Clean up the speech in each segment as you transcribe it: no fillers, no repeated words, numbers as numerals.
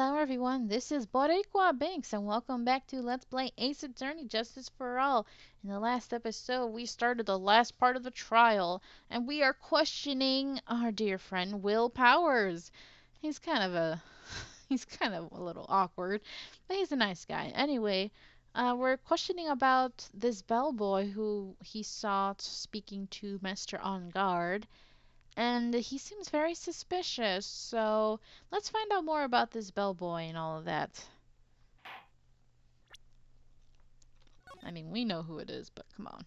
Hello everyone, this is Boricua Banks and welcome back to Let's Play Ace Attorney Justice for All. In the last episode, we started the last part of the trial and we are questioning our dear friend Will Powers. He's kind of a he's kind of a little awkward, but he's a nice guy. Anyway, we're questioning about this bellboy who he saw speaking to Mr. Engarde. And he seems very suspicious, so let's find out more about this bellboy and all of that. I mean, we know who it is, but come on.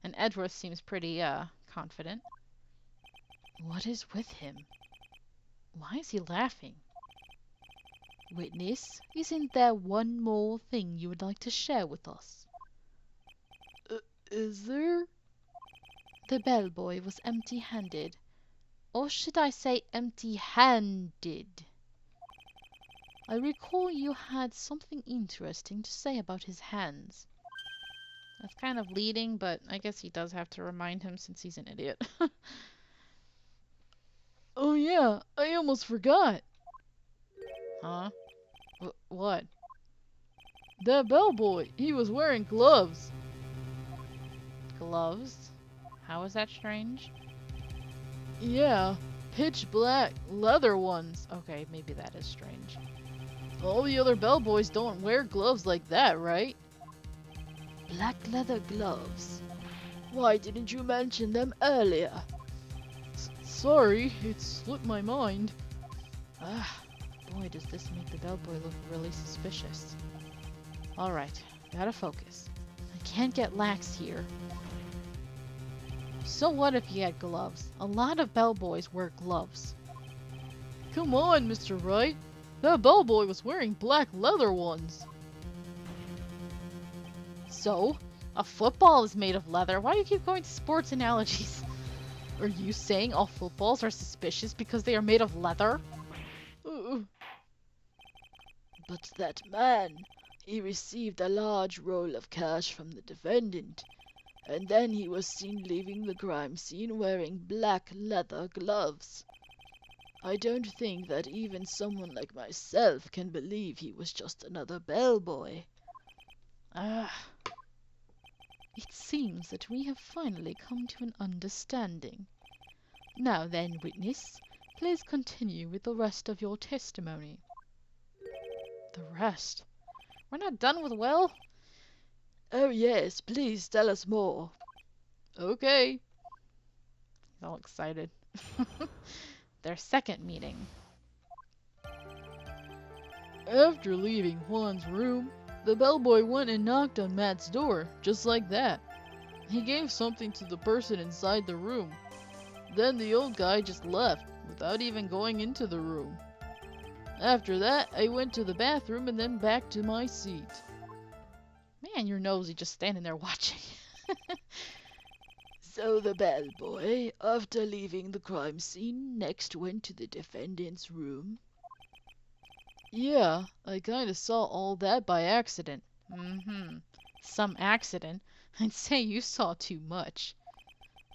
And Edgeworth seems pretty, confident. What is with him? Why is he laughing? Witness, isn't there one more thing you would like to share with us? Is there? The bellboy was empty-handed. Or should I say empty-handed? I recall you had something interesting to say about his hands. That's kind of leading, but I guess he does have to remind him since he's an idiot. Oh yeah, I almost forgot. Huh? What? That bellboy, he was wearing gloves. Gloves? How is that strange? Yeah, pitch black, leather ones. Okay, maybe that is strange. All the other bellboys don't wear gloves like that, right? Black leather gloves. Why didn't you mention them earlier? Sorry, it slipped my mind. Ah, boy, does this make the bellboy look really suspicious. Alright, gotta focus. I can't get lax here. So what if he had gloves? A lot of bellboys wear gloves. Come on, Mr. Wright. That bellboy was wearing black leather ones. So? A football is made of leather. Why do you keep going to sports analogies? Are you saying all footballs are suspicious because they are made of leather? But that man, he received a large roll of cash from the defendant. And then he was seen leaving the crime scene wearing black leather gloves. I don't think that even someone like myself can believe he was just another bellboy. Ah. It seems that we have finally come to an understanding. Now then, witness, please continue with the rest of your testimony. The rest? We're not done with Will? Oh yes, please tell us more. Okay. He's all excited. Their second meeting. After leaving Juan's room, the bellboy went and knocked on Matt's door, just like that. He gave something to the person inside the room. Then the old guy just left, without even going into the room. After that, I went to the bathroom and then back to my seat. Man, you're nosy just standing there watching. So the bellboy, after leaving the crime scene, next went to the defendant's room? Yeah, I kinda saw all that by accident. Mm-hmm. Some accident? I'd say you saw too much.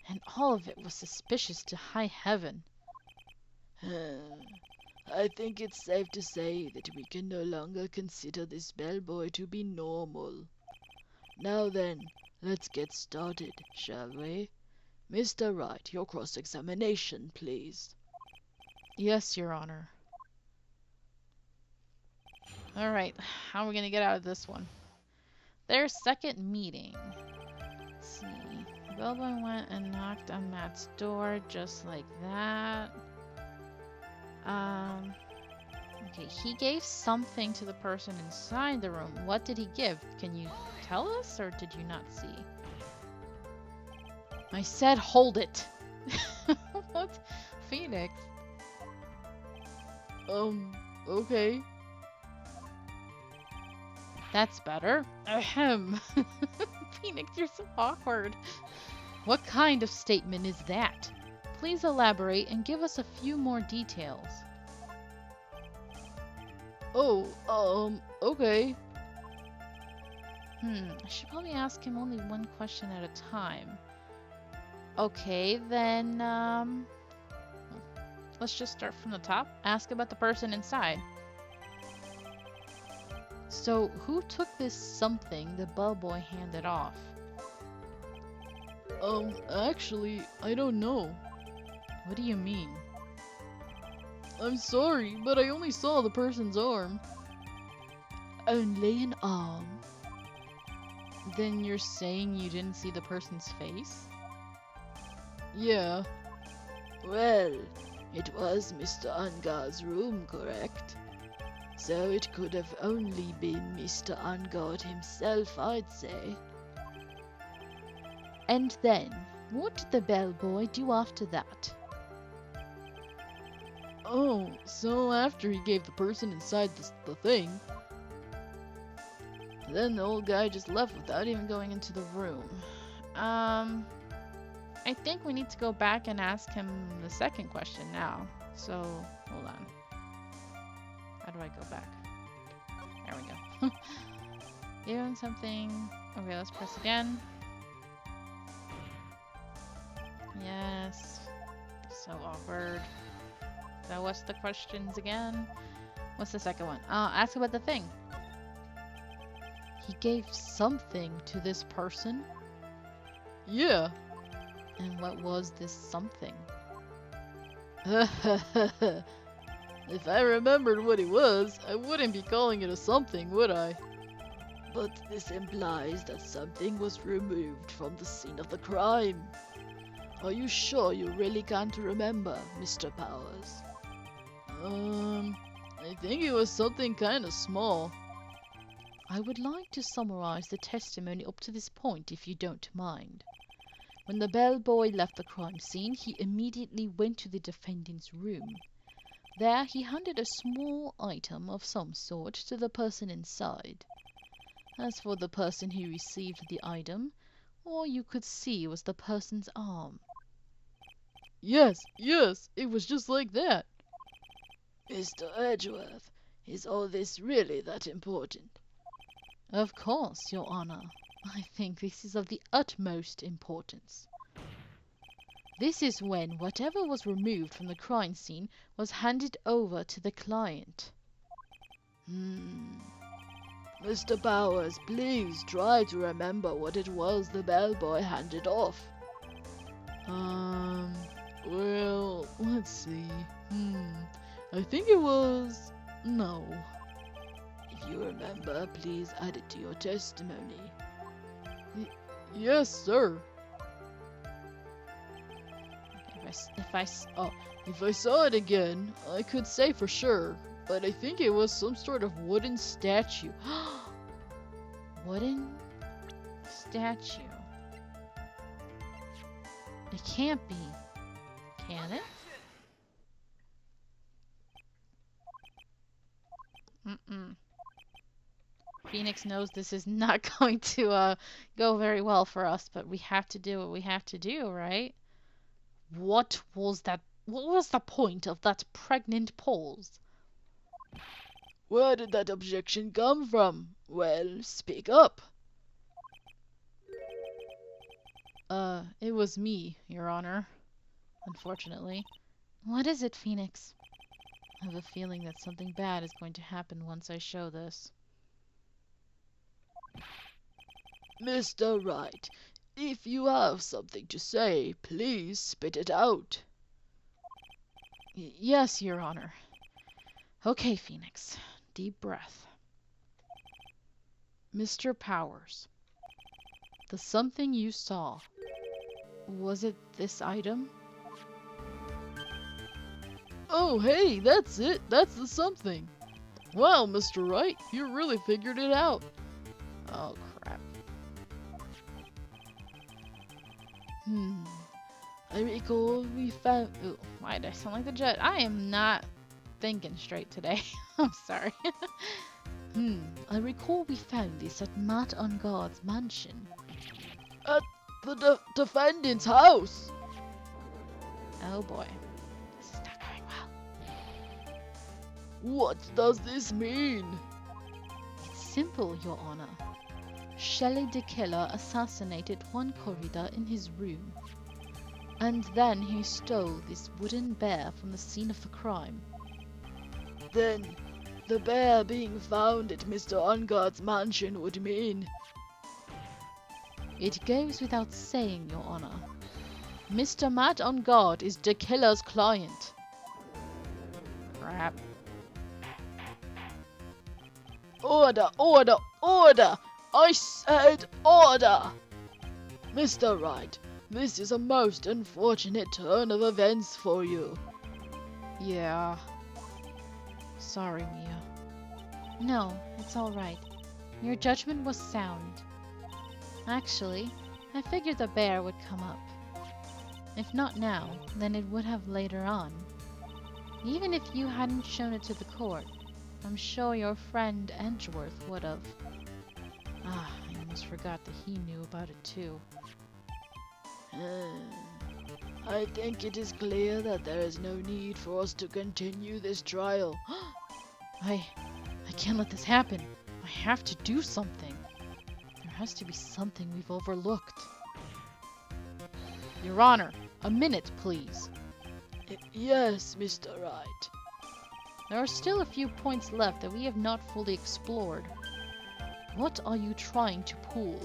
And all of it was suspicious to high heaven. I think it's safe to say that we can no longer consider this bellboy to be normal. Now then, let's get started, shall we? Mr. Wright, your cross-examination, please. Yes, Your Honor. Alright, how are we gonna get out of this one? Their second meeting. Let's see. The bellboy went and knocked on Matt's door just like that. Okay, he gave something to the person inside the room. What did he give? Can you tell us, or did you not see? I said hold it! What? Phoenix? Okay. That's better. Ahem. Phoenix, you're so awkward. What kind of statement is that? Please elaborate and give us a few more details. Oh, okay. I should probably ask him only one question at a time. Okay, then, let's just start from the top. Ask about the person inside. So, who took this something the bellboy handed off? Actually, I don't know. What do you mean? I'm sorry, but I only saw the person's arm. Only an arm? Then you're saying you didn't see the person's face? Yeah. Well, it was Mr. Engarde's room, correct? So it could have only been Mr. Engarde himself, I'd say. And then, what did the bellboy do after that? Oh, so after he gave the person inside the thing, then the old guy just left without even going into the room. I think we need to go back and ask him the second question now. So, hold on. How do I go back? There we go. Doing something. Okay, let's press again. Yes. So awkward. So what's the questions again? What's the second one? Ask about the thing. He gave something to this person? Yeah. And what was this something? If I remembered what it was, I wouldn't be calling it a something, would I? But this implies that something was removed from the scene of the crime. Are you sure you really can't remember, Mr. Powers? I think it was something kind of small. I would like to summarize the testimony up to this point, if you don't mind. When the bellboy left the crime scene, he immediately went to the defendant's room. There, he handed a small item of some sort to the person inside. As for the person who received the item, all you could see was the person's arm. Yes, it was just like that. Mr. Edgeworth, is all this really that important? Of course, Your Honor. I think this is of the utmost importance. This is when whatever was removed from the crime scene was handed over to the client. Mr. Powers, please try to remember what it was the bellboy handed off. Well, let's see. I think it was... no. If you remember, please add it to your testimony. Yes, sir. If I saw it again, I could say for sure, but I think it was some sort of wooden statue. Wooden statue? It can't be. Can it? Phoenix knows this is not going to go very well for us, but we have to do what we have to do, right? What was that? What was the point of that pregnant pause? Where did that objection come from? Well, speak up. It was me, Your Honor. Unfortunately. What is it, Phoenix? I have a feeling that something bad is going to happen once I show this. Mr. Wright, if you have something to say, please spit it out. Yes, Your Honor. Okay, Phoenix. Deep breath. Mr. Powers, the something you saw, was it this item? Oh, hey, that's it. That's the something. Wow, Mr. Wright, you really figured it out. Oh, crap. I recall we found... Ooh, why did I sound like the judge? I am not thinking straight today. I'm sorry. I recall we found this at Matt Engarde's mansion. At the defendant's house. Oh boy. This is not going well. What does this mean? It's simple, Your Honor. Shelley the killer assassinated one corridor in his room. And then he stole this wooden bear from the scene of the crime. Then the bear being found at Mr. Engarde's mansion would mean. It goes without saying, Your Honor. Mr. Matt Engarde is the killer's client. Crap. Order, order, order! I said order! Mr. Wright, this is a most unfortunate turn of events for you. Yeah. Sorry, Mia. No, it's all right. Your judgment was sound. Actually, I figured the bear would come up. If not now, then it would have later on. Even if you hadn't shown it to the court, I'm sure your friend Edgeworth would have. Ah, I almost forgot that he knew about it too. I think it is clear that there is no need for us to continue this trial. I can't let this happen. I have to do something. There has to be something we've overlooked. Your Honor, a minute, please. Yes, Mr. Wright. There are still a few points left that we have not fully explored. What are you trying to pull?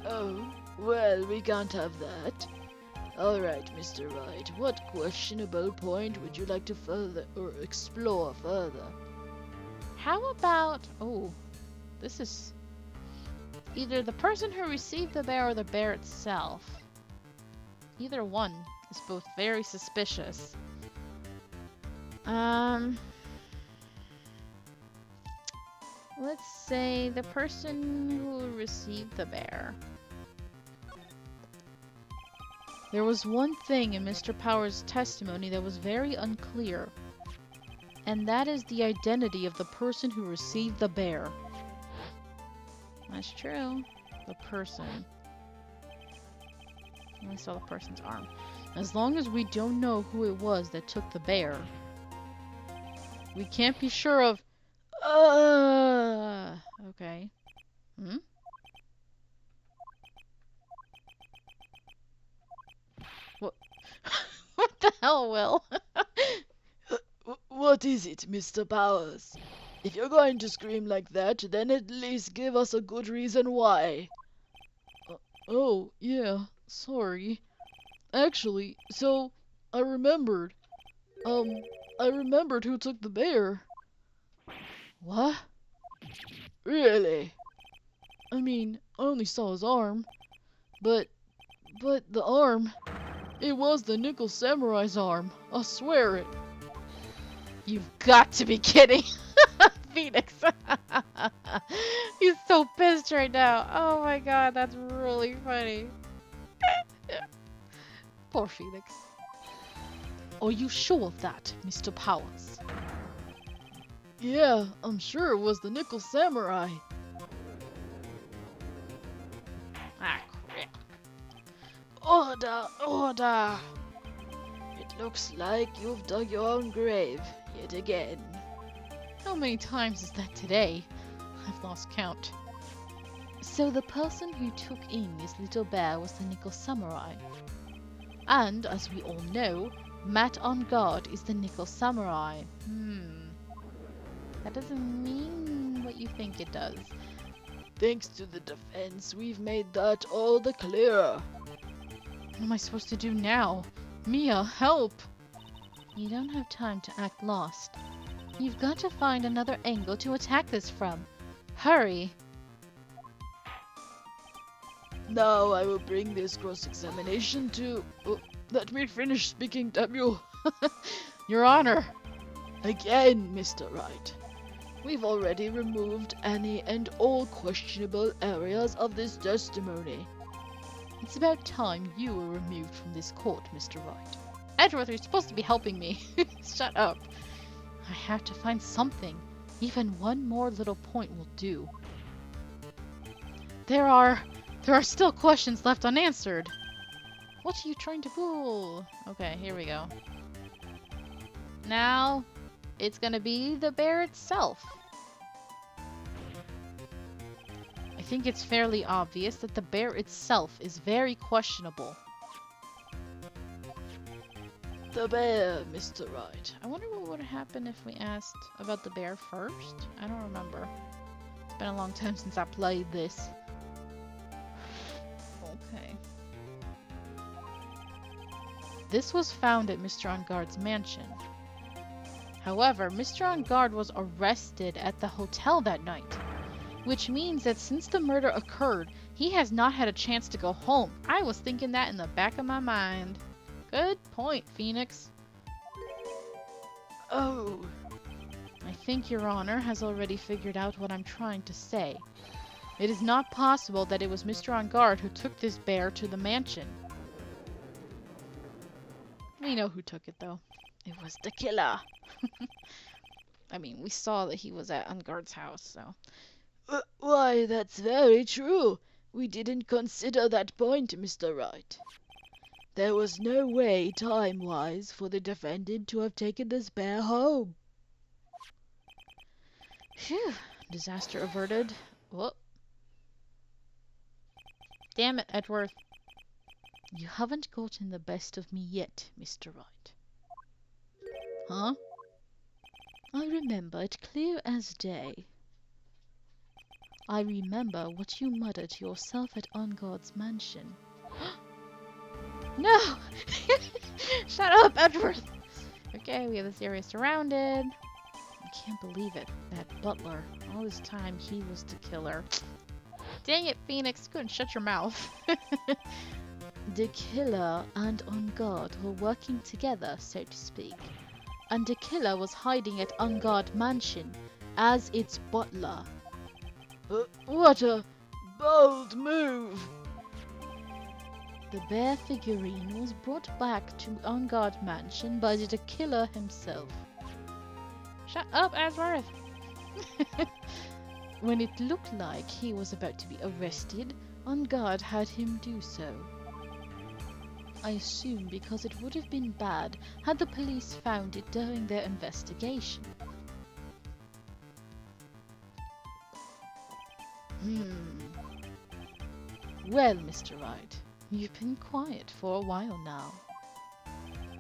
Oh, well, we can't have that. Alright, Mr. Wright, what questionable point would you like to further or explore further? How about... Oh, this is... Either the person who received the bear or the bear itself. Either one is both very suspicious. Let's say the person who received the bear. There was one thing in Mr. Power's testimony that was very unclear, and that is the identity of the person who received the bear. That's true. The person. I saw the person's arm. As long as we don't know who it was that took the bear, we can't be sure of... Okay. Hmm? What? What the hell, Will? What is it, Mr. Powers? If you're going to scream like that, then at least give us a good reason why. Oh, yeah, sorry. Actually, so, I remembered. I remembered who took the bear. What? Really? I mean, I only saw his arm. But the arm, it was the Nickel Samurai's arm. I swear it. You've got to be kidding! Phoenix! He's so pissed right now. Oh my god, that's really funny. Poor Phoenix. Are you sure of that, Mr. Powers? Yeah, I'm sure it was the Nickel Samurai. Ah, crap. Order, order! It looks like you've dug your own grave yet again. How many times is that today? I've lost count. So the person who took in this little bear was the Nickel Samurai. And, as we all know, Matt Engarde is the Nickel Samurai. That doesn't mean what you think it does. Thanks to the defense, we've made that all the clearer. What am I supposed to do now? Mia, help! You don't have time to act lost. You've got to find another angle to attack this from. Hurry! Now I will bring this cross-examination to... let me finish speaking, damn you. Your Honor! Again, Mr. Wright. We've already removed any and all questionable areas of this testimony. It's about time you were removed from this court, Mr. Wright. Edgeworth, you're supposed to be helping me. Shut up. I have to find something. Even one more little point will do. There are still questions left unanswered. What are you trying to pull? Okay, here we go. Now, it's gonna be the bear itself. I think it's fairly obvious that the bear itself is very questionable. The bear, Mr. Wright. I wonder what would happen if we asked about the bear first? I don't remember. It's been a long time since I played this. Okay. This was found at Mr. Engarde's mansion. However, Mr. Engarde was arrested at the hotel that night, which means that since the murder occurred, he has not had a chance to go home. I was thinking that in the back of my mind. Good point, Phoenix. Oh, I think Your Honor has already figured out what I'm trying to say. It is not possible that it was Mr. Engarde who took this bear to the mansion. We know who took it, though. it was the killer. I mean, we saw that he was at Engarde's house, so... Why, that's very true. We didn't consider that point, Mr. Wright. There was no way, time-wise, for the defendant to have taken this bear home. Phew. Disaster averted. Whoop. Damn it, Edgeworth. You haven't gotten the best of me yet, Mr. Wright. Huh? I remember it clear as day. I remember what you muttered to yourself at Engarde's mansion. No! Shut up, Edgeworth! Okay, we have this area surrounded. I can't believe it. That butler. All this time, he was the killer. Dang it, Phoenix. Couldn't shut your mouth. The killer and Engarde were working together, so to speak. And the killer was hiding at Engarde Mansion as its butler. What a bold move! The bear figurine was brought back to Engarde Mansion by the killer himself. Shut up, Edgeworth! When it looked like he was about to be arrested, Engarde had him do so. I assume because it would have been bad had the police found it during their investigation. Well, Mr. Wright, you've been quiet for a while now.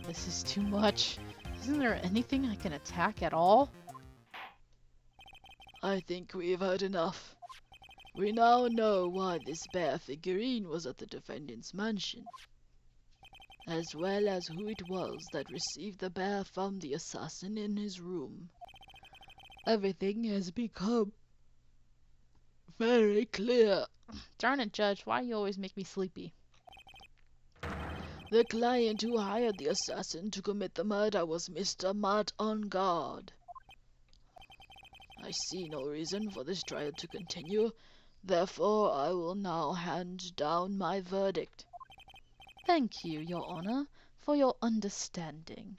This is too much. Isn't there anything I can attack at all? I think we've heard enough. We now know why this bear figurine was at the defendant's mansion, as well as who it was that received the bear from the assassin in his room. Everything has become very clear. Darn it, Judge, why you always make me sleepy? The client who hired the assassin to commit the murder was Mr. Matt Engarde. I see no reason for this trial to continue, therefore I will now hand down my verdict. Thank you, Your Honor, for your understanding.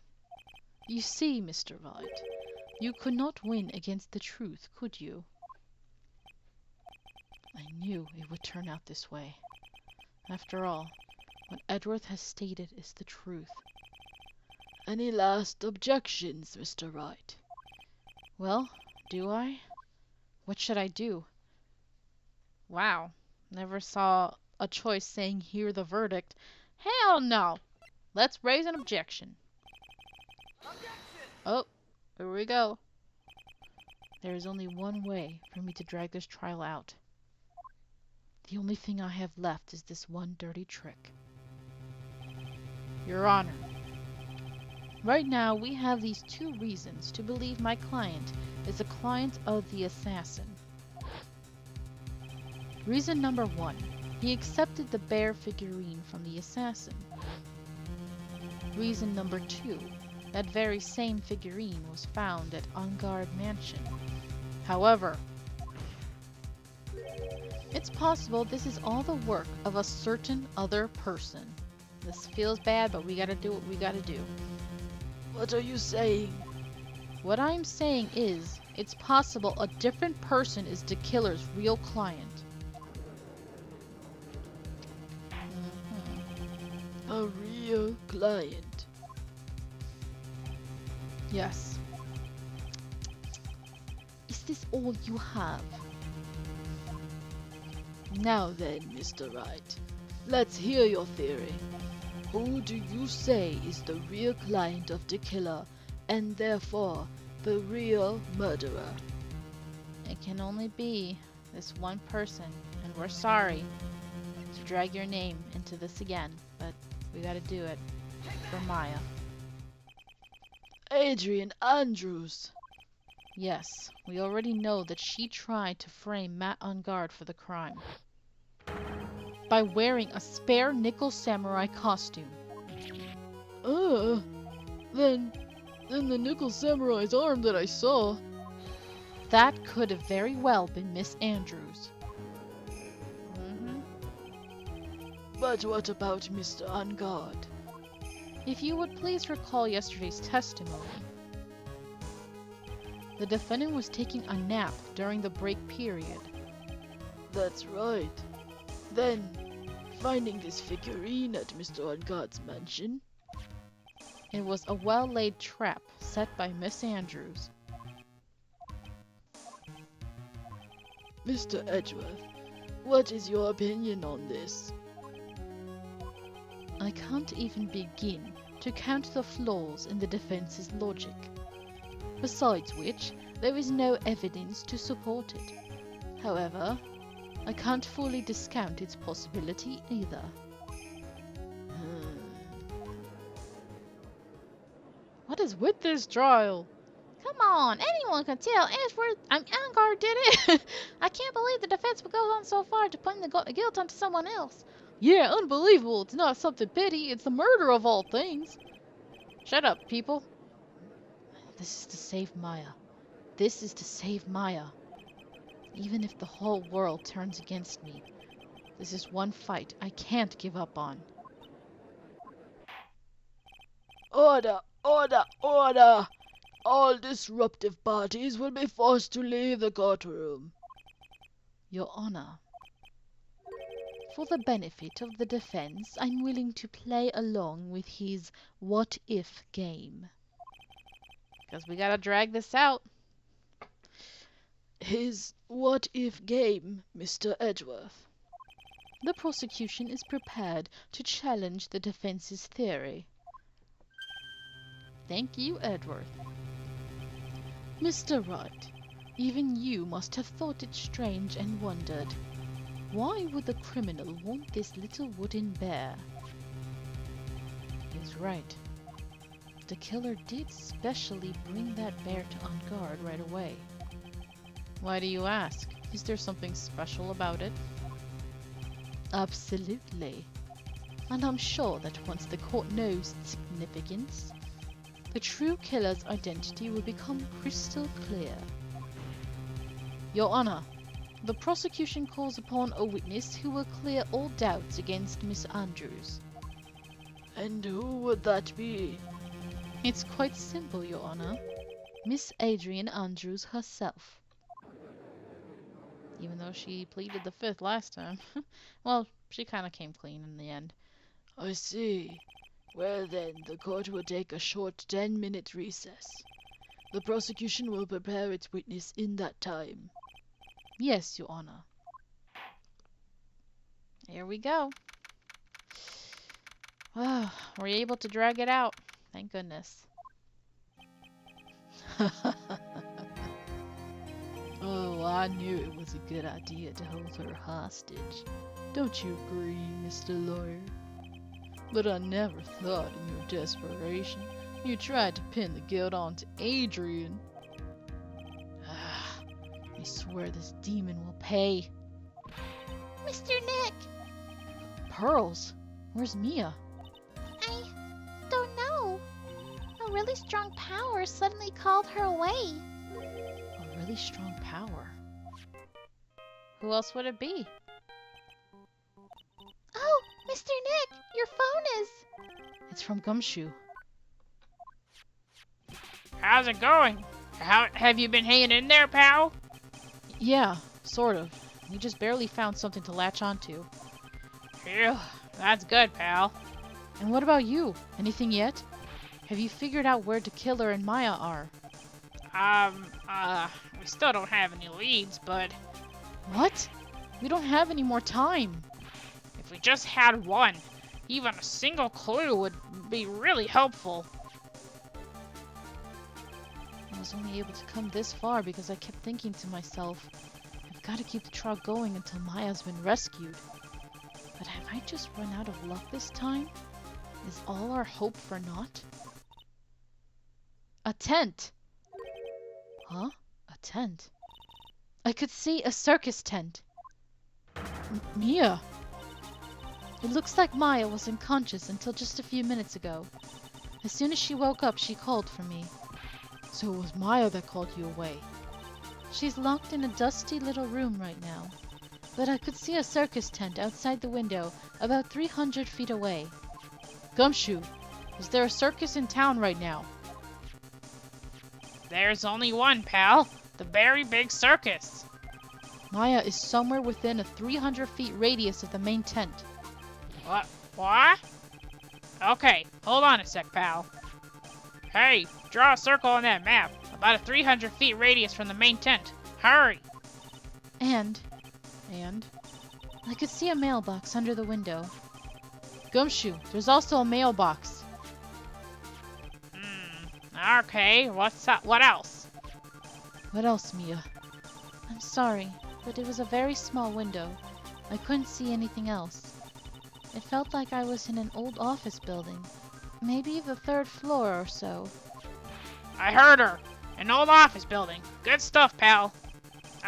You see, Mr. Wright, you could not win against the truth, could you? I knew it would turn out this way. After all, what Edgeworth has stated is the truth. Any last objections, Mr. Wright? Well, do I? What should I do? Wow, never saw a choice saying hear the verdict. Hell no! Let's raise an objection. Oh, here we go. There is only one way for me to drag this trial out. The only thing I have left is this one dirty trick. Your Honor, right now we have these two reasons to believe my client is a client of the assassin. Reason number one, he accepted the bear figurine from the assassin. Reason number two, that very same figurine was found at Engarde Mansion. However, it's possible this is all the work of a certain other person. This feels bad, but we gotta do what we gotta do. What are you saying? What I'm saying is, it's possible a different person is the killer's real client. A real client? Yes. Is this all you have? Now then, Mr. Wright, let's hear your theory. Who do you say is the real client of the killer, and therefore the real murderer? It can only be this one person, and we're sorry to drag your name into this again, but we gotta do it for Maya. Adrian Andrews. Yes, we already know that she tried to frame Matt Engarde for the crime by wearing a spare nickel samurai costume. Then the nickel samurai's arm that I saw. That could have very well been Miss Andrews. But what about Mr. Engarde? If you would please recall yesterday's testimony. The defendant was taking a nap during the break period. That's right. Then, finding this figurine at Mr. Engarde's mansion. It was a well-laid trap set by Miss Andrews. Mr. Edgeworth, what is your opinion on this? I can't even begin to count the flaws in the defense's logic. Besides which, there is no evidence to support it. However, I can't fully discount its possibility either. What is with this trial? Come on, anyone can tell Engarde did it. I can't believe the defense would go on so far to pin the guilt onto someone else. Yeah, unbelievable. It's not something petty. It's the murder of all things. Shut up, people. This is to save Maya. This is to save Maya. Even if the whole world turns against me, this is one fight I can't give up on. Order! Order! Order! All disruptive parties will be forced to leave the courtroom. Your Honor, for the benefit of the defense, I'm willing to play along with his what-if game. Because we gotta drag this out. His what-if game, Mr. Edgeworth. The prosecution is prepared to challenge the defense's theory. Thank you, Edgeworth. Mr. Wright, even you must have thought it strange and wondered. Why would the criminal want this little wooden bear? He's right. The killer did specially bring that bear to Engarde right away. Why do you ask? Is there something special about it? Absolutely. And I'm sure that once the court knows its significance, the true killer's identity will become crystal clear. Your Honor, the prosecution calls upon a witness who will clear all doubts against Miss Andrews. And who would that be? It's quite simple, Your Honor. Miss Adrian Andrews herself. Even though she pleaded the fifth last time. Well, she kind of came clean in the end. I see. Well then, the court will take a short 10-minute recess. The prosecution will prepare its witness in that time. Yes, Your Honor. Here we go. Wow, we're able to drag it out. Thank goodness. Oh, I knew it was a good idea to hold her hostage. Don't you agree, Mr. Lawyer? But I never thought in your desperation you tried to pin the guilt onto Adrian. I swear this demon will pay. Mr. Nick! Pearls? Where's Mia? I don't know. A really strong power suddenly called her away. A really strong power? Who else would it be? Oh, Mr. Nick, your phone is... It's from Gumshoe. How's it going? Have you been hanging in there, pal? Yeah, sort of. We just barely found something to latch onto. Phew, that's good, pal. And what about you? Anything yet? Have you figured out where the killer and Maya are? We still don't have any leads, but What? We don't have any more time. if we just had one, Even a single clue would be really helpful. I was only able to come this far because I kept thinking to myself, I've got to keep the trial going until Maya's been rescued. But have I just run out of luck this time? Is all our hope for naught? A tent! Huh? A tent? I could see a circus tent. Mia! It looks like Maya was unconscious until just a few minutes ago. As soon as she woke up, she called for me. So it was Maya that called you away. She's locked in a dusty little room right now. But I could see a circus tent outside the window, about 300 feet away. Gumshoe, is there a circus in town right now? There's only one, pal. The very big circus. Maya is somewhere within a 300 feet radius of the main tent. What? What? Okay, hold on a sec, pal. Hey, draw a circle on that map. About a 300 feet radius from the main tent. Hurry! And I could see a mailbox under the window. Gumshoe, there's also a mailbox. Okay, what's up? What else? What else, Mia? I'm sorry, but it was a very small window. I couldn't see anything else. It felt like I was in an old office building. Maybe the 3rd floor or so. I heard her. An old office building. Good stuff, pal.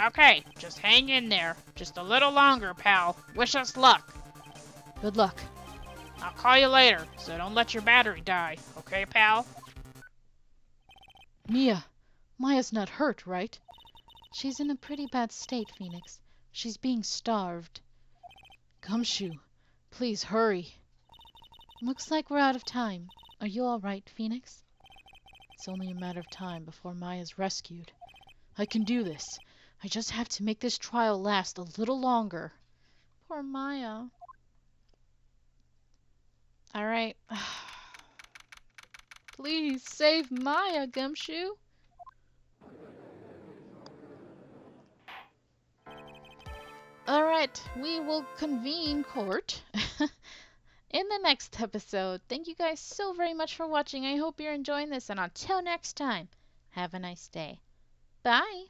Okay, just hang in there. Just a little longer, pal. Wish us luck. Good luck. I'll call you later, so don't let your battery die. Okay, pal? Mia, Maya's not hurt, right? She's in a pretty bad state, Phoenix. She's being starved. Gumshoe, please hurry. Looks like we're out of time. Are you all right, Phoenix? It's only a matter of time before Maya's rescued. I can do this. I just have to make this trial last a little longer. Poor Maya. All right. Please save Maya, Gumshoe. All right, we will convene court in the next episode. Thank you guys so very much for watching. I hope you're enjoying this, and until next time, have a nice day. Bye.